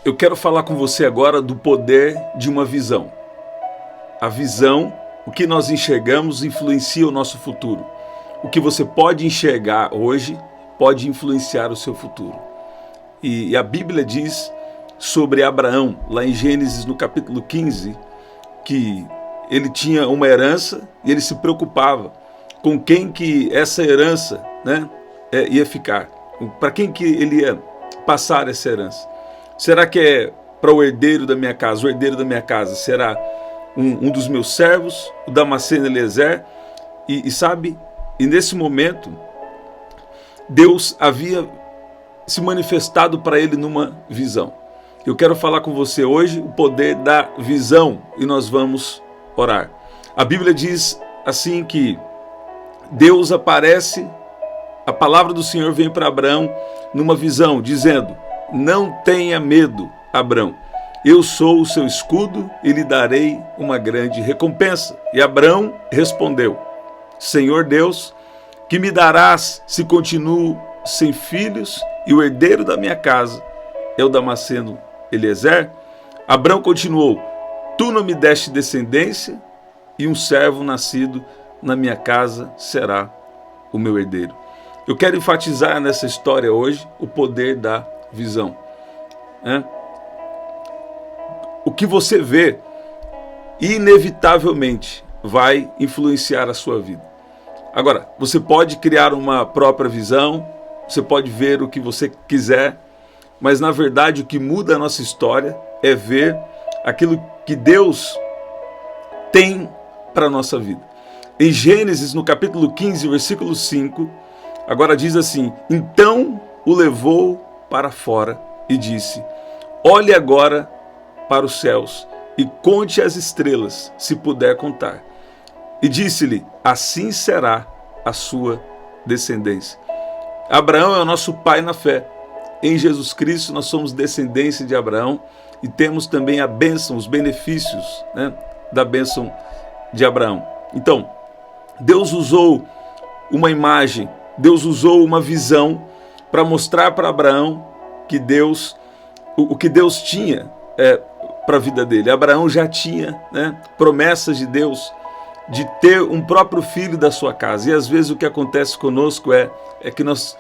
Eu quero falar com você agora do poder de uma visão. A visão, o que nós enxergamos, influencia o nosso futuro. O que você pode enxergar hoje pode influenciar o seu futuro. E a Bíblia diz sobre Abraão, lá em Gênesis, no capítulo 15, que ele tinha uma herança e ele se preocupava com quem que essa herança, ia ficar. Para quem que ele ia passar essa herança. Será que é para o herdeiro da minha casa? O herdeiro da minha casa será um dos meus servos, o Damasceno Eliezer? E nesse momento, Deus havia se manifestado para ele numa visão. Eu quero falar com você hoje o poder da visão e nós vamos orar. A Bíblia diz assim que Deus aparece, a palavra do Senhor vem para Abraão numa visão, dizendo: não tenha medo, Abraão, eu sou o seu escudo e lhe darei uma grande recompensa. E Abraão respondeu: Senhor Deus, que me darás se continuo sem filhos e o herdeiro da minha casa é o Damasceno Eliezer? Abraão continuou: tu não me deste descendência e um servo nascido na minha casa será o meu herdeiro. Eu quero enfatizar nessa história hoje o poder da visão. O que você vê inevitavelmente vai influenciar a sua vida. Agora, você pode criar uma própria visão, você pode ver o que você quiser, mas na verdade o que muda a nossa história é ver aquilo que Deus tem para a nossa vida. Em Gênesis, no capítulo 15, versículo 5, agora diz assim: então o levou para fora e disse: olhe agora para os céus e conte as estrelas, se puder contar. E disse-lhe: assim será a sua descendência. Abraão é o nosso pai na fé. Em Jesus Cristo nós somos descendência de Abraão e temos também a bênção, os benefícios da bênção de Abraão. Então, Deus usou uma imagem, Deus usou uma visão para mostrar para Abraão que o que Deus tinha para a vida dele. Abraão já tinha promessas de Deus de ter um próprio filho da sua casa. E às vezes o que acontece conosco é que nós,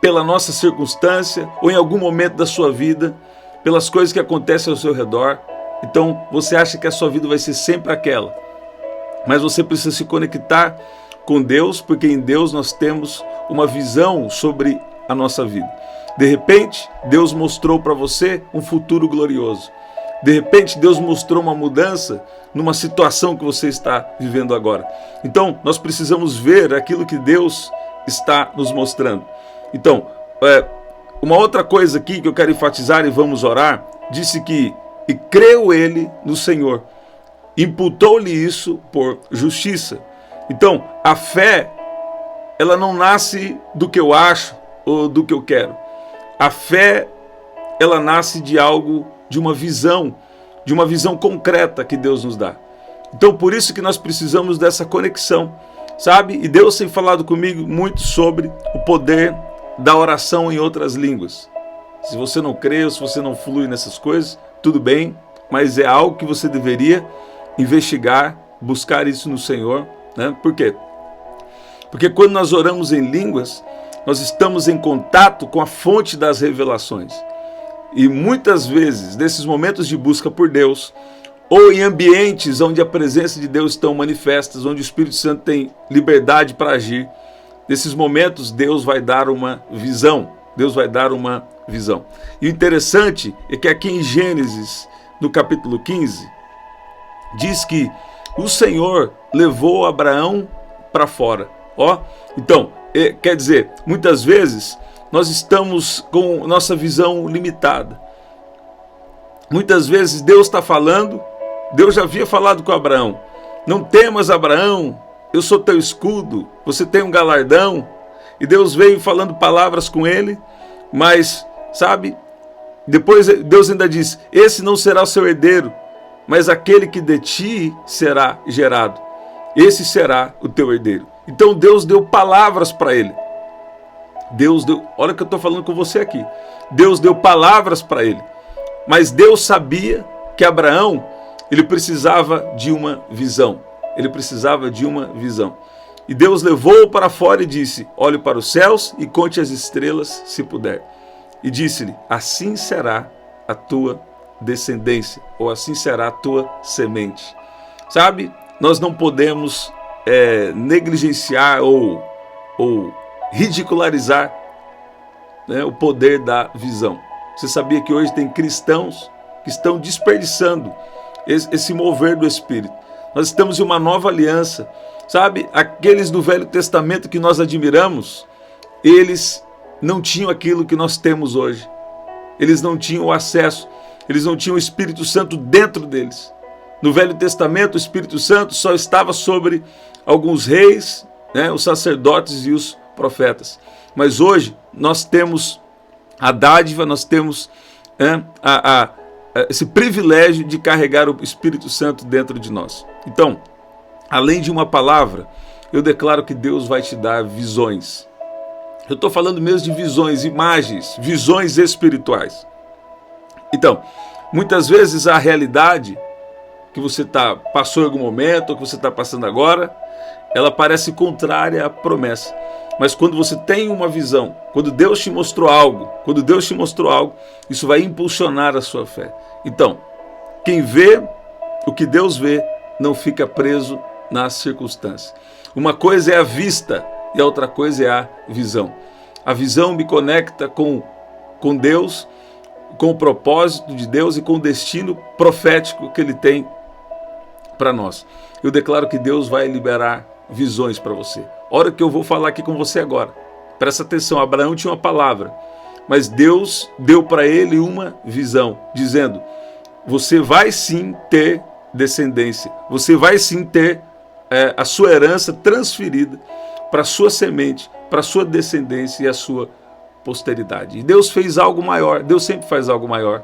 pela nossa circunstância ou em algum momento da sua vida, pelas coisas que acontecem ao seu redor, então você acha que a sua vida vai ser sempre aquela. Mas você precisa se conectar com Deus, porque em Deus nós temos uma visão sobre a nossa vida. De repente, Deus mostrou para você um futuro glorioso. De repente, Deus mostrou uma mudança numa situação que você está vivendo agora. Então, nós precisamos ver aquilo que Deus está nos mostrando. Então, uma outra coisa aqui que eu quero enfatizar e vamos orar, disse que, e creu ele no Senhor, imputou-lhe isso por justiça. Então, a fé, ela não nasce do que eu acho ou do que eu quero. A fé, ela nasce de algo, de uma visão concreta que Deus nos dá. Então, por isso que nós precisamos dessa conexão, sabe? E Deus tem falado comigo muito sobre o poder da oração em outras línguas. Se você não crê ou se você não flui nessas coisas, tudo bem, mas é algo que você deveria investigar, buscar isso no Senhor, Por quê? Porque quando nós oramos em línguas, nós estamos em contato com a fonte das revelações. E muitas vezes, nesses momentos de busca por Deus, ou em ambientes onde a presença de Deus estão manifestas, onde o Espírito Santo tem liberdade para agir, nesses momentos Deus vai dar uma visão. Deus vai dar uma visão. E o interessante é que aqui em Gênesis, no capítulo 15, diz que o Senhor levou Abraão para fora. Então, quer dizer, muitas vezes nós estamos com nossa visão limitada. Muitas vezes Deus está falando, Deus já havia falado com Abraão: não temas, Abraão, eu sou teu escudo, você tem um galardão. E Deus veio falando palavras com ele, mas, depois Deus ainda diz: esse não será o seu herdeiro, mas aquele que de ti será gerado, esse será o teu herdeiro. Então Deus deu palavras para ele. Deus deu, olha o que eu estou falando com você aqui. Deus deu palavras para ele, mas Deus sabia que Abraão, ele precisava de uma visão. Ele precisava de uma visão. E Deus levou-o para fora e disse: olhe para os céus e conte as estrelas, se puder. E disse-lhe: assim será a tua descendência, ou assim será a tua semente. Sabe, nós não podemos negligenciar ou ridicularizar, né, o poder da visão. Você sabia que hoje tem cristãos que estão desperdiçando esse mover do Espírito? Nós estamos em uma nova aliança. Sabe, aqueles do Velho Testamento que nós admiramos, eles não tinham aquilo que nós temos hoje. Eles não tinham o acesso, eles não tinham o Espírito Santo dentro deles. No Velho Testamento, o Espírito Santo só estava sobre alguns reis, né, os sacerdotes e os profetas. Mas hoje nós temos a dádiva, nós temos esse privilégio de carregar o Espírito Santo dentro de nós. Então, além de uma palavra, eu declaro que Deus vai te dar visões. Eu estou falando mesmo de visões, imagens, visões espirituais. Então, muitas vezes a realidade que você passou em algum momento, ou que você está passando agora, ela parece contrária à promessa. Mas quando você tem uma visão, quando Deus te mostrou algo, isso vai impulsionar a sua fé. Então, quem vê o que Deus vê, não fica preso nas circunstâncias. Uma coisa é a vista e a outra coisa é a visão. A visão me conecta com Deus, com o propósito de Deus e com o destino profético que Ele tem para nós. Eu declaro que Deus vai liberar visões para você. Olha o que eu vou falar aqui com você agora. Presta atenção, Abraão tinha uma palavra, mas Deus deu para ele uma visão, dizendo: você vai sim ter descendência, você vai sim ter a sua herança transferida para a sua semente, para a sua descendência e a sua posteridade. E Deus fez algo maior, Deus sempre faz algo maior.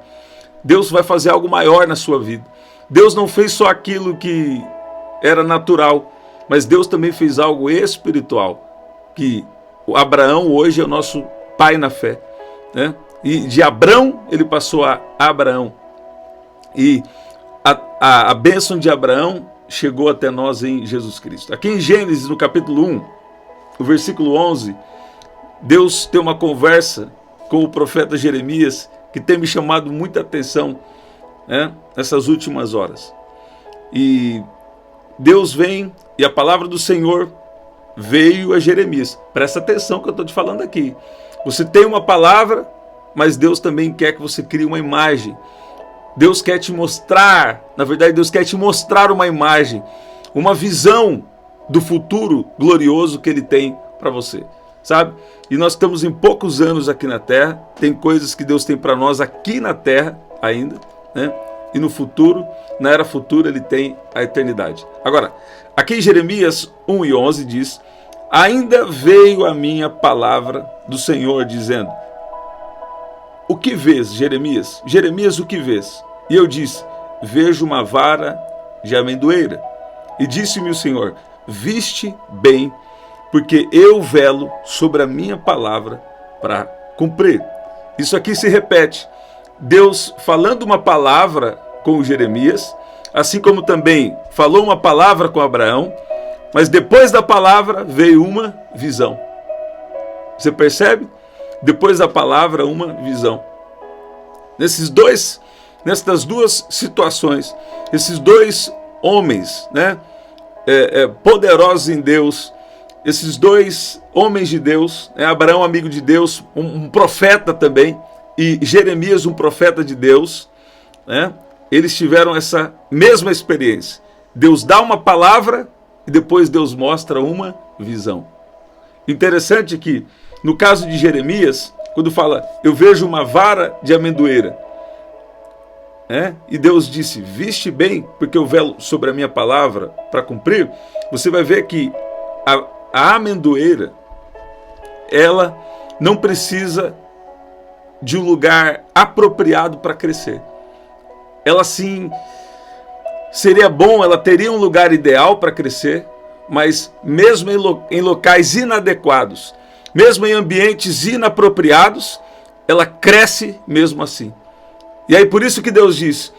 Deus vai fazer algo maior na sua vida. Deus não fez só aquilo que era natural, mas Deus também fez algo espiritual, que o Abraão hoje é o nosso pai na fé, né? E de Abrão ele passou a Abraão. E a bênção de Abraão chegou até nós em Jesus Cristo. Aqui em Gênesis, no capítulo 1, o versículo 11, Deus tem uma conversa com o profeta Jeremias que tem me chamado muita atenção, né, nessas últimas horas. E Deus vem e a palavra do Senhor veio a Jeremias. Presta atenção que eu estou te falando aqui. Você tem uma palavra, mas Deus também quer que você crie uma imagem. Deus quer te mostrar, na verdade Deus quer te mostrar uma imagem, uma visão do futuro glorioso que Ele tem para você, sabe? E nós estamos em poucos anos aqui na Terra, tem coisas que Deus tem para nós aqui na Terra ainda, né? E no futuro, na era futura, Ele tem a eternidade. Agora, aqui em Jeremias 1:11 diz: ainda veio a minha palavra do Senhor dizendo: o que vês, Jeremias? Jeremias, o que vês? E eu disse: vejo uma vara de amendoeira. E disse-me o Senhor: viste bem, porque eu velo sobre a minha palavra para cumprir. Isso aqui se repete. Deus falando uma palavra com Jeremias, assim como também falou uma palavra com Abraão, mas depois da palavra veio uma visão. Você percebe? Depois da palavra, uma visão. Nestas duas situações, esses dois homens, né, poderosos em Deus, esses dois homens de Deus, né, Abraão, amigo de Deus, um profeta também, e Jeremias, um profeta de Deus, né, eles tiveram essa mesma experiência. Deus dá uma palavra e depois Deus mostra uma visão. Interessante que, no caso de Jeremias, quando fala, eu vejo uma vara de amendoeira, né? E Deus disse, viste bem, porque eu velo sobre a minha palavra para cumprir, você vai ver que a amendoeira, ela não precisa de um lugar apropriado para crescer. Ela sim, seria bom, ela teria um lugar ideal para crescer, mas mesmo em locais inadequados, mesmo em ambientes inapropriados, ela cresce mesmo assim. E aí por isso que Deus diz: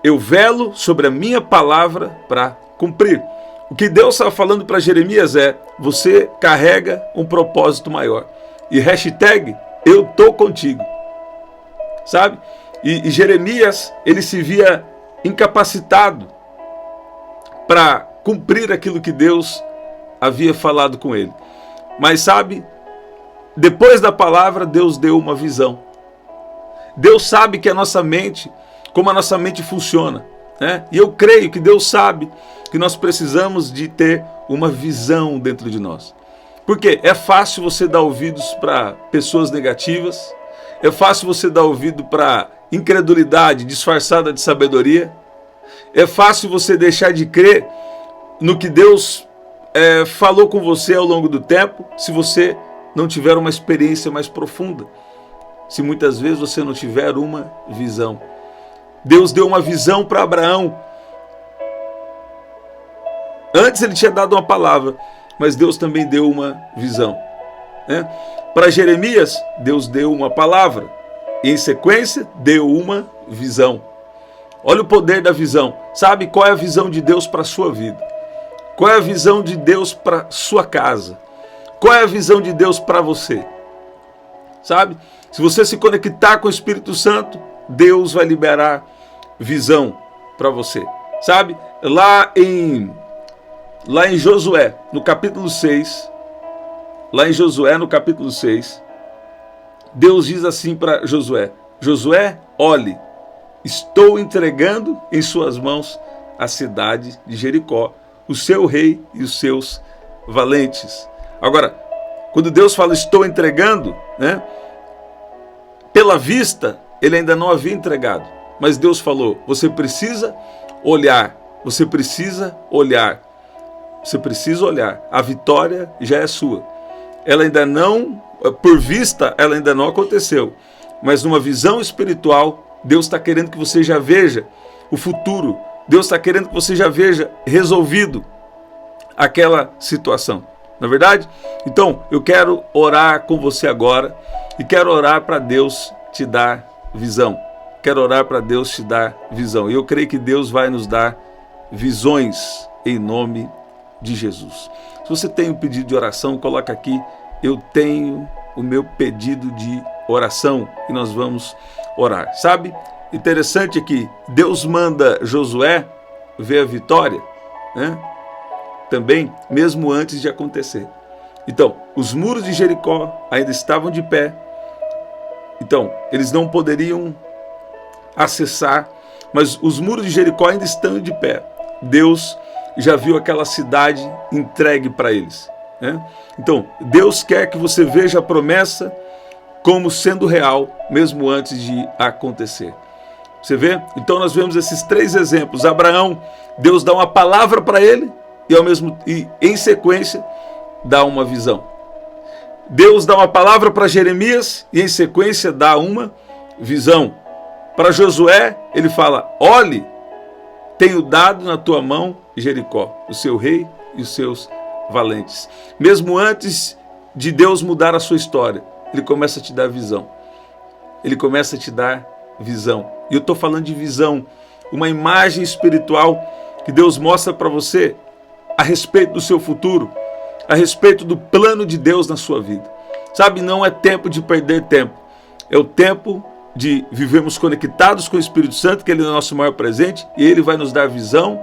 eu velo sobre a minha palavra para cumprir. O que Deus estava falando para Jeremias é: você carrega um propósito maior. E hashtag, eu tô contigo. Sabe? E Jeremias, ele se via incapacitado para cumprir aquilo que Deus havia falado com ele. Mas sabe, depois da palavra, Deus deu uma visão. Deus sabe que a nossa mente, como a nossa mente funciona, né? E eu creio que Deus sabe que nós precisamos de ter uma visão dentro de nós. Porque é fácil você dar ouvidos para pessoas negativas, é fácil você dar ouvido para incredulidade disfarçada de sabedoria, é fácil você deixar de crer no que Deus falou com você ao longo do tempo, se você não tiver uma experiência mais profunda, se muitas vezes você não tiver uma visão. Deus deu uma visão para Abraão. Antes ele tinha dado uma palavra, mas Deus também deu uma visão, né? Para Jeremias, Deus deu uma palavra, e em sequência deu uma visão. Olha o poder da visão. Sabe qual é a visão de Deus para a sua vida? Qual é a visão de Deus para a sua casa? Qual é a visão de Deus para você? Sabe? Se você se conectar com o Espírito Santo, Deus vai liberar visão para você. Sabe? Lá em Josué, no capítulo 6, Deus diz assim para Josué: Josué, olhe, estou entregando em suas mãos a cidade de Jericó, o seu rei e os seus valentes. Agora, quando Deus fala estou entregando, né? Pela vista, ele ainda não havia entregado. Mas Deus falou: você precisa olhar, você precisa olhar, você precisa olhar. A vitória já é sua. Ela ainda não, por vista, ela ainda não aconteceu. Mas numa visão espiritual, Deus está querendo que você já veja o futuro. Deus está querendo que você já veja resolvido aquela situação. Não é verdade? Então, eu quero orar com você agora e quero orar para Deus te dar visão. Quero orar para Deus te dar visão. E eu creio que Deus vai nos dar visões em nome de Jesus. Se você tem um pedido de oração, coloca aqui: eu tenho o meu pedido de oração, e nós vamos orar. Sabe? Interessante é que Deus manda Josué ver a vitória, né? Também, mesmo antes de acontecer. Então, os muros de Jericó ainda estavam de pé. Então, eles não poderiam acessar, mas os muros de Jericó ainda estão de pé. Deus já viu aquela cidade entregue para eles, né? Então, Deus quer que você veja a promessa como sendo real, mesmo antes de acontecer. Você vê? Então nós vemos esses três exemplos. Abraão, Deus dá uma palavra para ele e em sequência dá uma visão. Deus dá uma palavra para Jeremias e em sequência dá uma visão. Para Josué, ele fala: olhe, tenho dado na tua mão Jericó, o seu rei e os seus valentes. Mesmo antes de Deus mudar a sua história, ele começa a te dar visão. Ele começa a te dar visão. E eu estou falando de visão, uma imagem espiritual que Deus mostra para você a respeito do seu futuro, a respeito do plano de Deus na sua vida. Sabe, não é tempo de perder tempo. É o tempo de vivermos conectados com o Espírito Santo, que ele é o nosso maior presente, e ele vai nos dar visão,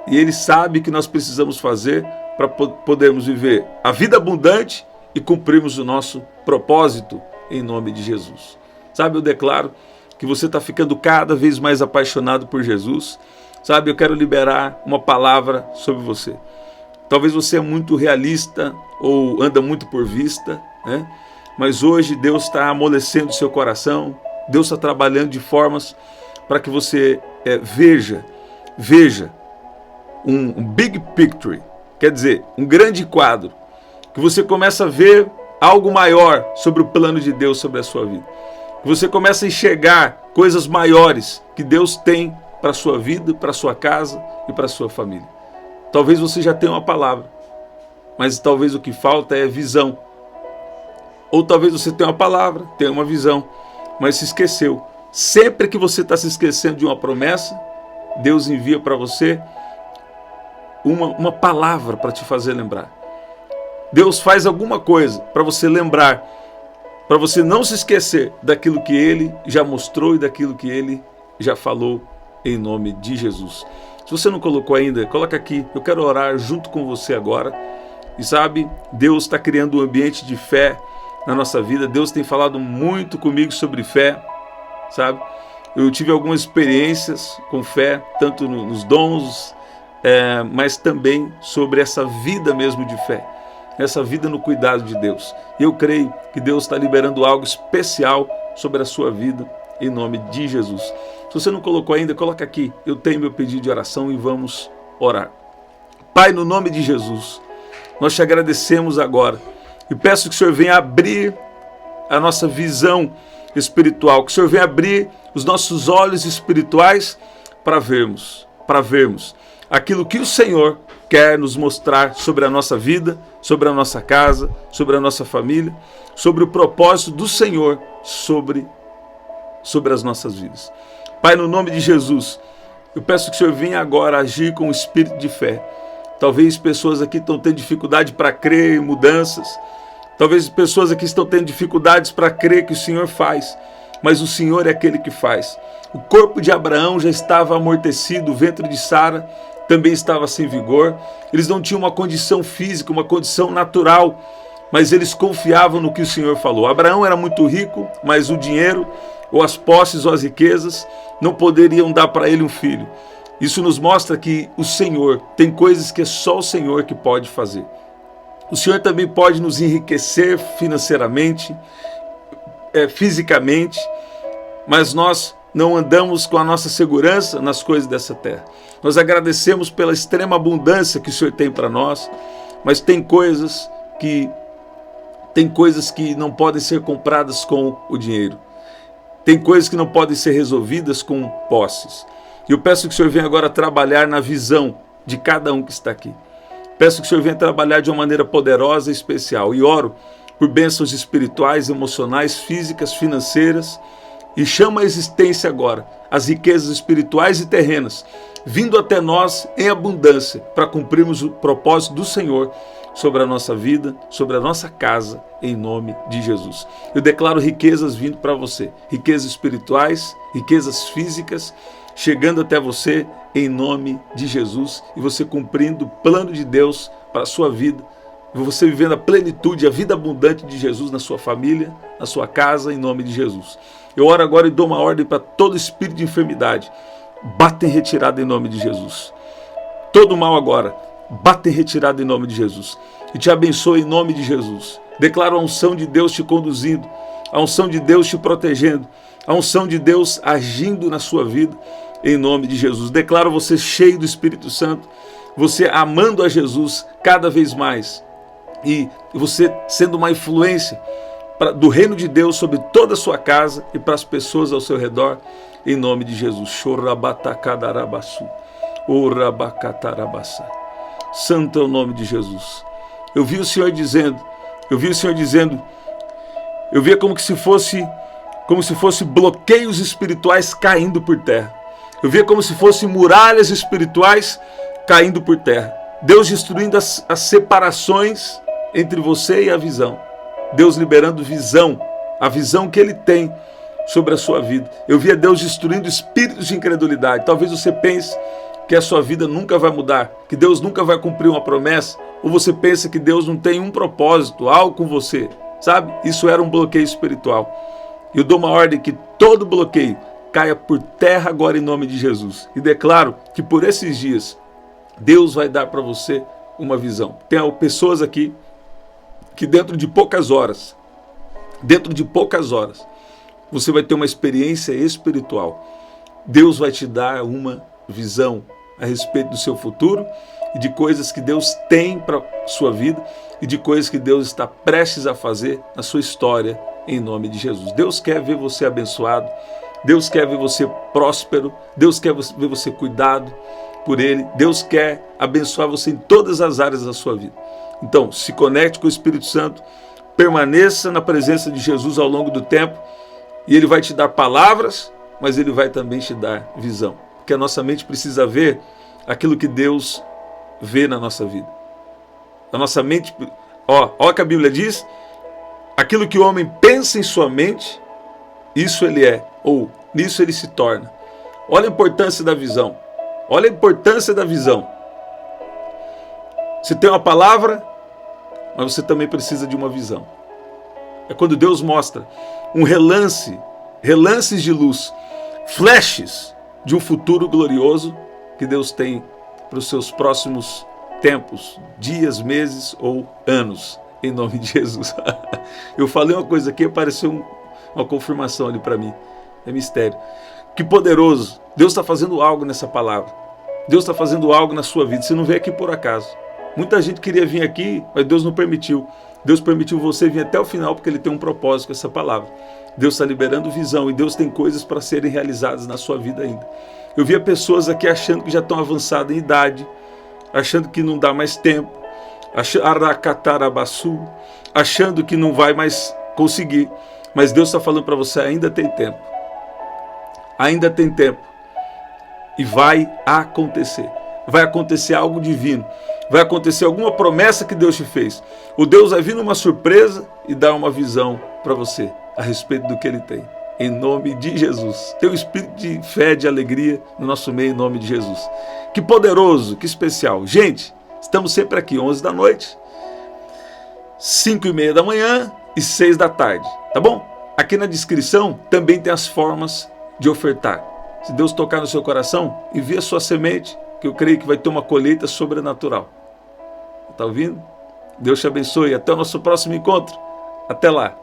e ele sabe o que nós precisamos fazer para podermos viver a vida abundante e cumprirmos o nosso propósito em nome de Jesus. Sabe, eu declaro que você está ficando cada vez mais apaixonado por Jesus. Sabe, eu quero liberar uma palavra sobre você. Talvez você é muito realista ou anda muito por vista, né? Mas hoje Deus está amolecendo seu coração. Deus está trabalhando de formas para que você veja um big picture, quer dizer, um grande quadro, que você começa a ver algo maior sobre o plano de Deus sobre a sua vida. Que você começa a enxergar coisas maiores que Deus tem para a sua vida, para a sua casa e para a sua família. Talvez você já tenha uma palavra, mas talvez o que falta é visão. Ou talvez você tenha uma palavra, tenha uma visão, mas se esqueceu. Sempre que você está se esquecendo de uma promessa, Deus envia para você uma palavra para te fazer lembrar. Deus faz alguma coisa para você lembrar, para você não se esquecer daquilo que Ele já mostrou e daquilo que Ele já falou, em nome de Jesus. Se você não colocou ainda, coloca aqui. Eu quero orar junto com você agora. E sabe, Deus está criando um ambiente de fé na nossa vida. Deus tem falado muito comigo sobre fé, sabe? Eu tive algumas experiências com fé, tanto nos dons, mas também sobre essa vida mesmo de fé, essa vida no cuidado de Deus. Eu creio que Deus está liberando algo especial sobre a sua vida, em nome de Jesus. Se você não colocou ainda, coloca aqui. Eu tenho meu pedido de oração e vamos orar. Pai, no nome de Jesus, nós te agradecemos agora e peço que o Senhor venha abrir a nossa visão espiritual, que o Senhor venha abrir os nossos olhos espirituais para vermos aquilo que o Senhor quer nos mostrar sobre a nossa vida, sobre a nossa casa, sobre a nossa família, sobre o propósito do Senhor sobre as nossas vidas. Pai, no nome de Jesus, eu peço que o Senhor venha agora agir com o espírito de fé. Talvez pessoas aqui estão tendo dificuldade para crer em mudanças. Talvez pessoas aqui estão tendo dificuldades para crer que o Senhor faz. Mas o Senhor é aquele que faz. O corpo de Abraão já estava amortecido, o ventre de Sara também estava sem vigor. Eles não tinham uma condição física, uma condição natural, mas eles confiavam no que o Senhor falou. Abraão era muito rico, mas o dinheiro, ou as posses, ou as riquezas, não poderiam dar para ele um filho. Isso nos mostra que o Senhor tem coisas que é só o Senhor que pode fazer. O Senhor também pode nos enriquecer financeiramente, fisicamente, mas nós não andamos com a nossa segurança nas coisas dessa terra. Nós agradecemos pela extrema abundância que o Senhor tem para nós, mas tem coisas que não podem ser compradas com o dinheiro. Tem coisas que não podem ser resolvidas com posses. E eu peço que o Senhor venha agora trabalhar na visão de cada um que está aqui. Peço que o Senhor venha trabalhar de uma maneira poderosa e especial. E oro por bênçãos espirituais, emocionais, físicas, financeiras. E chama a existência agora as riquezas espirituais e terrenas, vindo até nós em abundância, para cumprirmos o propósito do Senhor sobre a nossa vida, sobre a nossa casa, em nome de Jesus. Eu declaro riquezas vindo para você, riquezas espirituais, riquezas físicas, chegando até você em nome de Jesus, e você cumprindo o plano de Deus para a sua vida, você vivendo a plenitude, a vida abundante de Jesus na sua família, na sua casa, em nome de Jesus. Eu oro agora e dou uma ordem para todo espírito de enfermidade, bata em retirada em nome de Jesus. Todo mal agora, bata em retirada em nome de Jesus. E te abençoo em nome de Jesus. Declaro a unção de Deus te conduzindo, a unção de Deus te protegendo, a unção de Deus agindo na sua vida, em nome de Jesus. Declaro você cheio do Espírito Santo, você amando a Jesus cada vez mais, e você sendo uma influência do reino de Deus sobre toda a sua casa e para as pessoas ao seu redor, em nome de Jesus. Santo é o nome de Jesus. Eu vi o Senhor dizendo, eu via como se fosse bloqueios espirituais caindo por terra. Eu via como se fossem muralhas espirituais caindo por terra. Deus destruindo as separações entre você e a visão. Deus liberando visão, a visão que Ele tem sobre a sua vida. Eu via Deus destruindo espíritos de incredulidade. Talvez você pense que a sua vida nunca vai mudar, que Deus nunca vai cumprir uma promessa, ou você pensa que Deus não tem um propósito, algo com você, sabe? Isso era um bloqueio espiritual. Eu dou uma ordem que todo bloqueio caia por terra agora em nome de Jesus. E declaro que por esses dias, Deus vai dar para você uma visão. Tem pessoas aqui que dentro de poucas horas, você vai ter uma experiência espiritual. Deus vai te dar uma visão a respeito do seu futuro e de coisas que Deus tem para a sua vida e de coisas que Deus está prestes a fazer na sua história, em nome de Jesus. Deus quer ver você abençoado, Deus quer ver você próspero, Deus quer ver você cuidado por Ele, Deus quer abençoar você em todas as áreas da sua vida. Então, se conecte com o Espírito Santo, permaneça na presença de Jesus ao longo do tempo, e Ele vai te dar palavras, mas Ele vai também te dar visão. Porque a nossa mente precisa ver aquilo que Deus vê na nossa vida. A nossa mente, olha o que a Bíblia diz, aquilo que o homem pensa em sua mente, isso ele é, ou nisso ele se torna. Olha a importância da visão. Olha a importância da visão. Você tem uma palavra, mas você também precisa de uma visão. É quando Deus mostra um relances de luz, flashes de um futuro glorioso que Deus tem para os seus próximos tempos, dias, meses ou anos, em nome de Jesus. Eu falei uma coisa aqui, apareceu uma confirmação ali para mim. É mistério. Que poderoso. Deus está fazendo algo nessa palavra. Deus está fazendo algo na sua vida. Você não veio aqui por acaso. Muita gente queria vir aqui, mas Deus não permitiu. Deus permitiu você vir até o final porque Ele tem um propósito com essa palavra. Deus está liberando visão e Deus tem coisas para serem realizadas na sua vida ainda. Eu via pessoas aqui achando que já estão avançadas em idade, achando que não dá mais tempo, achando que não vai mais conseguir. Mas Deus está falando para você, ainda tem tempo. Ainda tem tempo. E vai acontecer. Vai acontecer algo divino. Vai acontecer alguma promessa que Deus te fez. O Deus vai vir numa surpresa e dar uma visão para você a respeito do que Ele tem. Em nome de Jesus. Tem um espírito de fé, de alegria no nosso meio, em nome de Jesus. Que poderoso, que especial. Gente, estamos sempre aqui, 11 da noite, 5:30 da manhã e 6 da tarde. Tá bom? Aqui na descrição também tem as formas de ofertar. Se Deus tocar no seu coração, envie a sua semente, que eu creio que vai ter uma colheita sobrenatural. Tá ouvindo? Deus te abençoe. Até o nosso próximo encontro. Até lá.